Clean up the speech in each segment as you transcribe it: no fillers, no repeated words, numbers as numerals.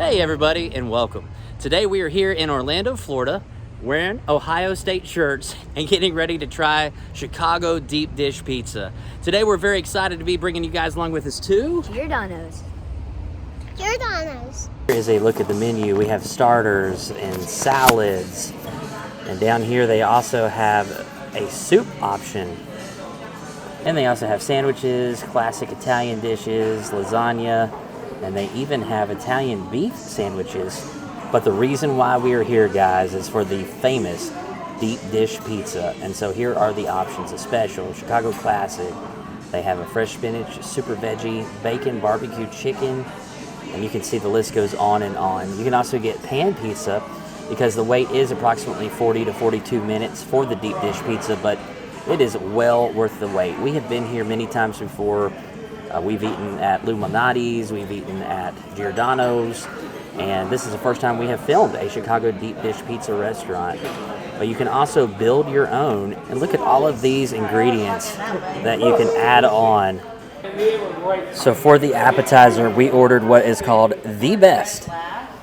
Hey everybody, and welcome. Today we are here in Orlando, Florida, wearing Ohio State shirts and getting ready to try Chicago deep dish pizza. Today we're very excited to be bringing you guys along with us to GIORDANO'S. GIORDANO'S. Here is a look at the menu. We have starters and salads, and down here they also have a soup option. And they also have sandwiches, classic Italian dishes, lasagna, and they even have Italian beef sandwiches. But the reason why we are here, guys, is for the famous deep dish pizza. And so here are the options: a special, Chicago classic. They have a fresh spinach, super veggie, bacon, barbecue chicken, and you can see the list goes on and on. You can also get pan pizza because the wait is approximately 40 to 42 minutes for the deep dish pizza, but it is well worth the wait. We have been here many times before. We've eaten at Lou Malnati's, we've eaten at GIORDANO'S, and this is the first time we have filmed a Chicago deep dish pizza restaurant. But you can also build your own, and look at all of these ingredients that you can add on. So for the appetizer, we ordered what is called the best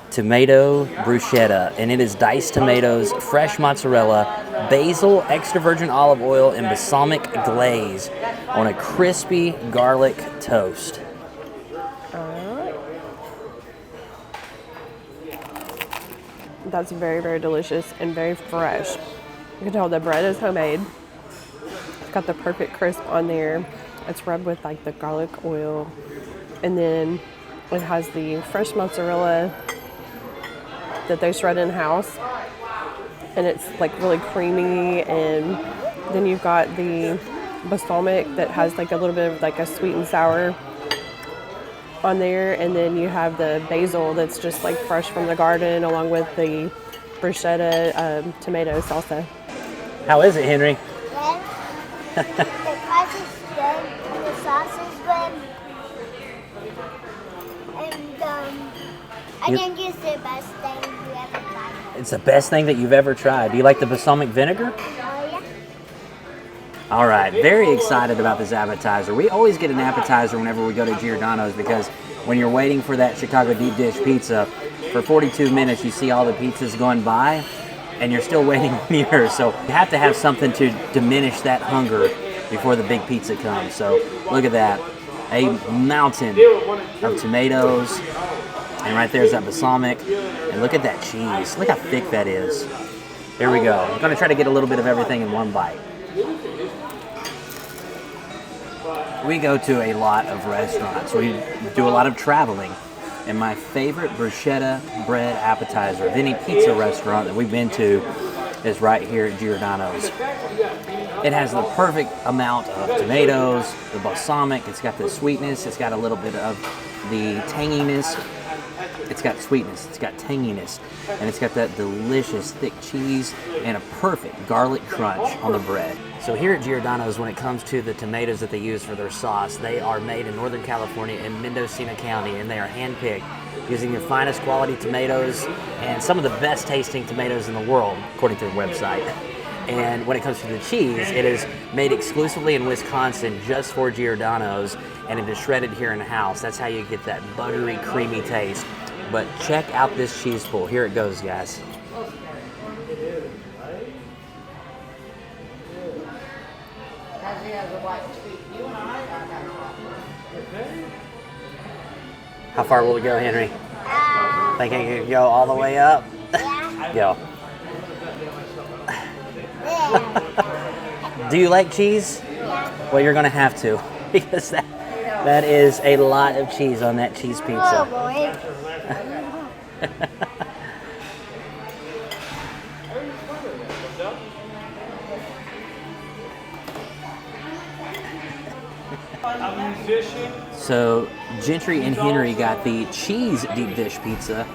tomato bruschetta, and it is diced tomatoes, fresh mozzarella, basil, extra virgin olive oil, and balsamic glaze on a crispy garlic toast. That's very, very delicious and very fresh. You can tell the bread is homemade. It's got the perfect crisp on there. It's rubbed with like the garlic oil, and then it has the fresh mozzarella that they shred in house, and it's like really creamy. And then you've got the balsamic that has like a little bit of like a sweet and sour on there, and then you have the basil that's just like fresh from the garden, along with the bruschetta tomato salsa. How is it, Henry? Good. The crust is good. The sauce is good. And I think it's the best thing we ever tried. It's the best thing that you've ever tried. Do you like the balsamic vinegar? Yeah. All right, very excited about this appetizer. We always get an appetizer whenever we go to GIORDANO'S, because when you're waiting for that Chicago deep dish pizza, for 42 minutes you see all the pizzas going by and you're still waiting on yours. So you have to have something to diminish that hunger before the big pizza comes. So look at that, a mountain of tomatoes, and right there's that balsamic, and look at that cheese. Look how thick that is. Here we go. I'm gonna try to get a little bit of everything in one bite. We go to a lot of restaurants. We do a lot of traveling. And my favorite bruschetta bread appetizer of any pizza restaurant that we've been to is right here at GIORDANO'S. It has the perfect amount of tomatoes, the balsamic, it's got the sweetness, it's got a little bit of the tanginess. It's got sweetness, it's got tanginess, and it's got that delicious thick cheese and a perfect garlic crunch on the bread. So here at GIORDANO'S, when it comes to the tomatoes that they use for their sauce, they are made in Northern California in Mendocino County, and they are hand-picked using their finest quality tomatoes and some of the best tasting tomatoes in the world, according to their website. And when it comes to the cheese, it is made exclusively in Wisconsin just for GIORDANO'S, and it is shredded here in the house. That's how you get that buttery, creamy taste. But check out this cheese pull. Here it goes, guys. How far will we go, Henry? Think I can go all the way up? Yeah. Go. Yeah. Do you like cheese? Yeah. Well, you're gonna have to, because that is a lot of cheese on that cheese Oh pizza. boy. So Gentry and Henry got the cheese deep dish pizza,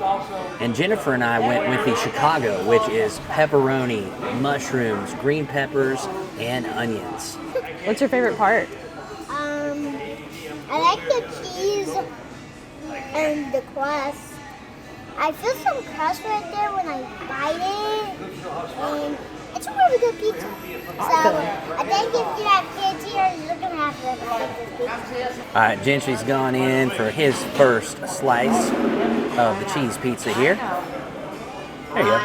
and Jennifer and I went with the Chicago, which is pepperoni, mushrooms, green peppers, and onions. What's your favorite part? I like the cheese and the crust. I feel some crust right there when I bite it, and it's a really good pizza. So I think if you have kids here, you're gonna have to like this pizza. All right, Gentry's gone in for his first slice. of the cheese pizza here. There you go.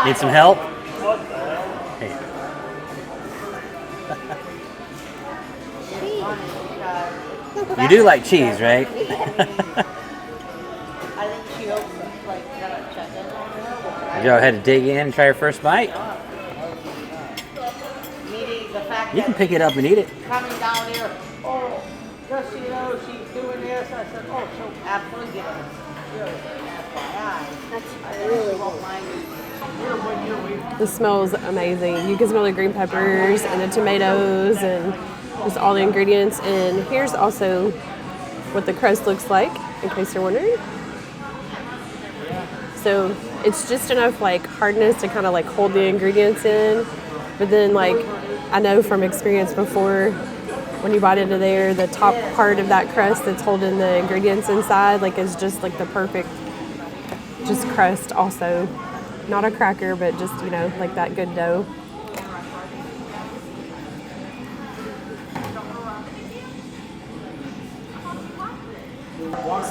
Need some help? Hey. You do like cheese, right? Go ahead and dig in and try your first bite. You can pick it up and eat it. Coming down here, oh, just so you know, she's doing this. I said, oh, she'll absolutely get it. That's really good. The smell is amazing. You can smell the green peppers and the tomatoes and just all the ingredients. And here's also what the crust looks like, in case you're wondering. So it's just enough like hardness to kind of like hold the ingredients in. But then like I know from experience before, when you bite into there, the top part of that crust that's holding the ingredients inside like is just like the perfect just crust also. Not a cracker, but just, you know, like that good dough.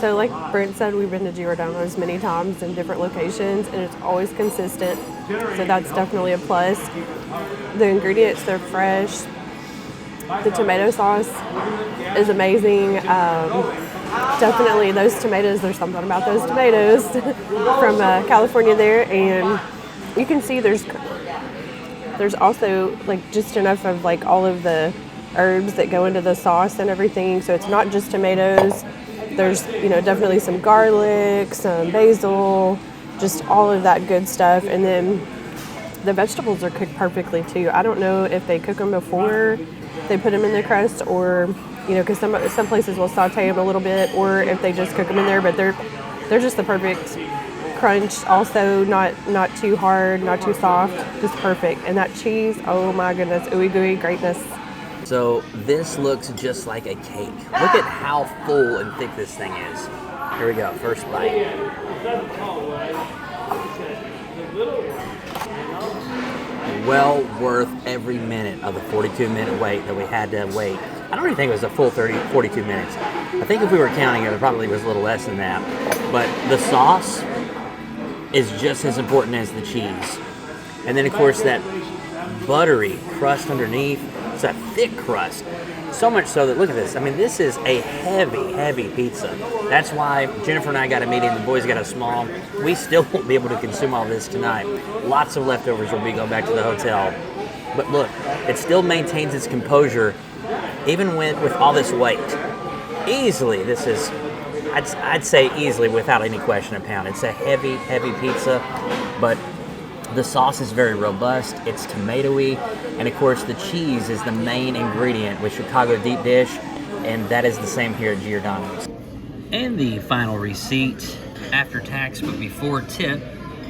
So like Brent said, we've been to GIORDANO'S many times in different locations, and it's always consistent. So that's definitely a plus. The ingredients, they're fresh. The tomato sauce is amazing. Definitely those tomatoes, there's something about those tomatoes from California there. And you can see there's also like just enough of like all of the herbs that go into the sauce and everything. So it's not just tomatoes. There's, you know, definitely some garlic, some basil, just all of that good stuff. And then the vegetables are cooked perfectly too. I don't know if they cook them before they put them in the crust, or, you know, because some places will saute them a little bit, or if they just cook them in there. But they're just the perfect crunch. Also, not too hard, not too soft, just perfect. And that cheese, oh my goodness, ooey gooey greatness. So this looks just like a cake. Look at how full and thick this thing is. Here we go, first bite. Well worth every minute of the 42-minute wait that we had to wait. I don't even think it was a full 42 minutes. I think if we were counting it probably was a little less than that. But the sauce is just as important as the cheese. And then of course that buttery crust underneath. It's a thick crust. So much so that, look at this. I mean, this is a heavy, heavy pizza. That's why Jennifer and I got a medium, the boys got a small. We still won't be able to consume all this tonight. Lots of leftovers when we go back to the hotel. But look, it still maintains its composure, even with all this weight. Easily, this is, I'd say easily, without any question, a pound. It's a heavy, heavy pizza, but the sauce is very robust. It's tomatoey, and of course the cheese is the main ingredient with Chicago deep dish, and that is the same here at GIORDANO'S. And the final receipt after tax but before tip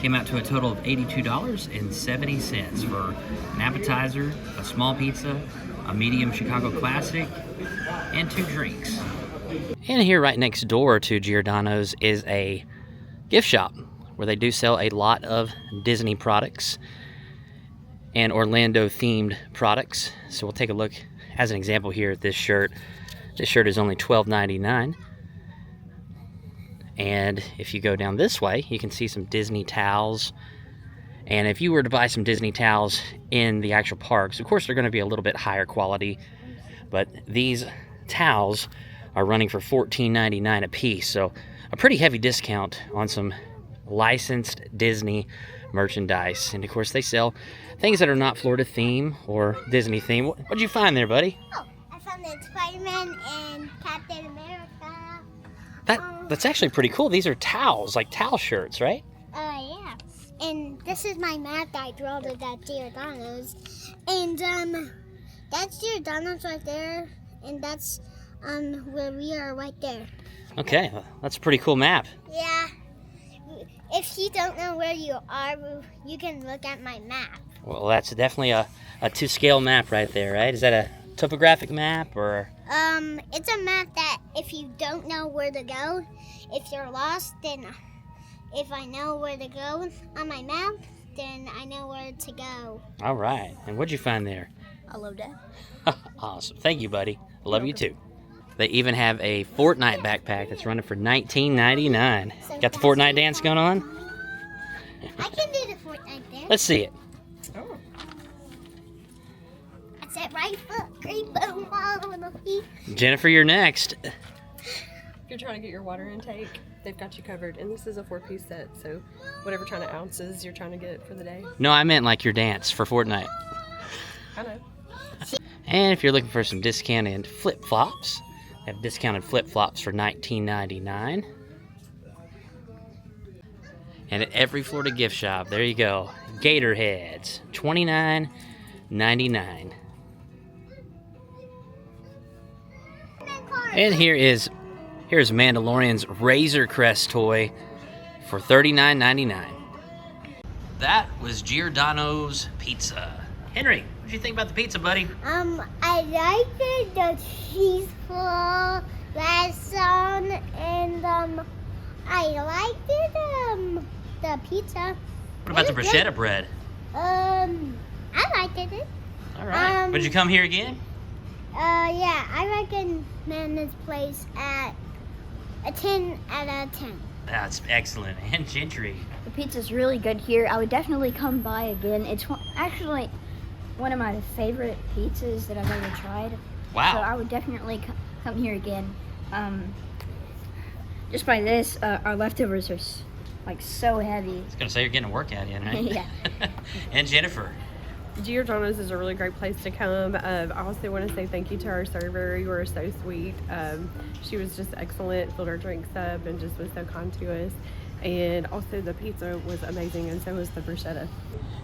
came out to a total of $82.70 for an appetizer, a small pizza, a medium Chicago classic, and 2 drinks. And here right next door to GIORDANO'S is a gift shop where they do sell a lot of Disney products and Orlando themed products. So we'll take a look as an example here at this shirt. This shirt is only $12.99. And if you go down this way, you can see some Disney towels. And if you were to buy some Disney towels in the actual parks, of course they're going to be a little bit higher quality, but these towels are running for $14.99 a piece. So a pretty heavy discount on some licensed Disney merchandise. And of course they sell things that are not Florida theme or Disney theme. What'd you find there, buddy? Oh, I found the Spider-Man and Captain America. That's actually pretty cool. These are towels, like towel shirts, right? Yeah. And this is my map that I drew at GIORDANO'S. And that's GIORDANO'S right there. And that's where we are right there. Okay, well, that's a pretty cool map. Yeah. If you don't know where you are, you can look at my map. Well, that's definitely a to-scale map right there, right? Is that a topographic map or? It's a map that if you don't know where to go, if you're lost, then if I know where to go on my map, then I know where to go. All right. And what'd you find there? I love that. Awesome. Thank you, buddy. I love you too. They even have a Fortnite backpack that's running for $19.99. Got the Fortnite dance going on? I can do the Fortnite dance. Let's see it. Oh. That's it, right foot, creep, boom, all on the feet. Jennifer, you're next. If you're trying to get your water intake, they've got you covered. And this is a 4-piece set, so whatever kind of ounces you're trying to get for the day. No, I meant like your dance for Fortnite. I know. And if you're looking for some discounted flip-flops, they have discounted flip-flops for $19.99. And at every Florida gift shop, there you go, Gator heads, $29.99. And here's Mandalorian's Razor Crest toy for $39.99. That was Giordano's pizza. Henry, what did you think about the pizza, buddy? I liked it, the cheese for last song, and I liked it, the pizza. What about the It was bruschetta bread? I liked it. All right. Would you come here again? Yeah, I recommend this place at a 10 out of 10. That's excellent. And Gentry. The pizza's really good here. I would definitely come by again. It's actually one of my favorite pizzas that I've ever tried. Wow. So I would definitely come here again. Just by this, our leftovers are like so heavy. I was going to say you're getting a workout in, right? Yeah. And Jennifer. Giordano's is a really great place to come. I also want to say thank you to our server. You were so sweet. She was just excellent, filled our drinks up, and just was so kind to us. And also the pizza was amazing, and so was the bruschetta.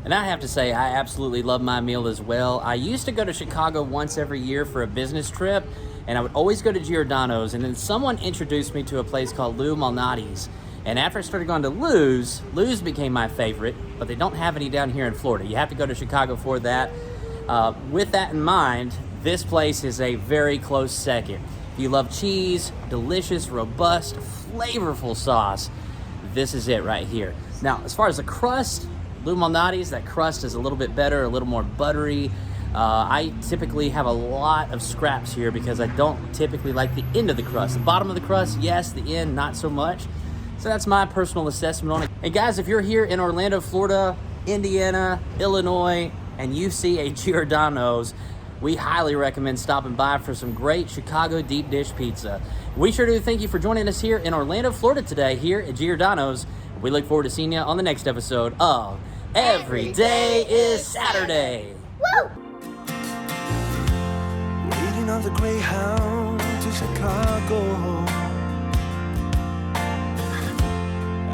And I have to say, I absolutely love my meal as well. I used to go to Chicago once every year for a business trip, and I would always go to Giordano's, and then someone introduced me to a place called Lou Malnati's. And after I started going to Lou's became my favorite, but they don't have any down here in Florida. You have to go to Chicago for that. With that in mind, this place is a very close second. If you love cheese, delicious, robust, flavorful sauce, this is it right here. Now, as far as the crust, Lou Malnati's, that crust is a little bit better, a little more buttery. I typically have a lot of scraps here because I don't typically like the end of the crust. The bottom of the crust, yes, the end, not so much. So that's my personal assessment on it. And guys, if you're here in Orlando, Florida, Indiana, Illinois, and you see a Giordano's, we highly recommend stopping by for some great Chicago deep dish pizza. We sure do thank you for joining us here in Orlando, Florida today here at Giordano's. We look forward to seeing you on the next episode of Every Day is Saturday. Woo! Waiting on the Greyhound to Chicago.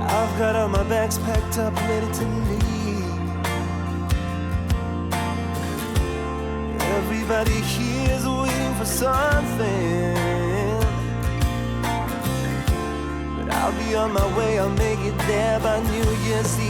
I've got all my bags packed up, ready to leave. Everybody here's waiting for something, but I'll be on my way, I'll make it there by New Year's Eve.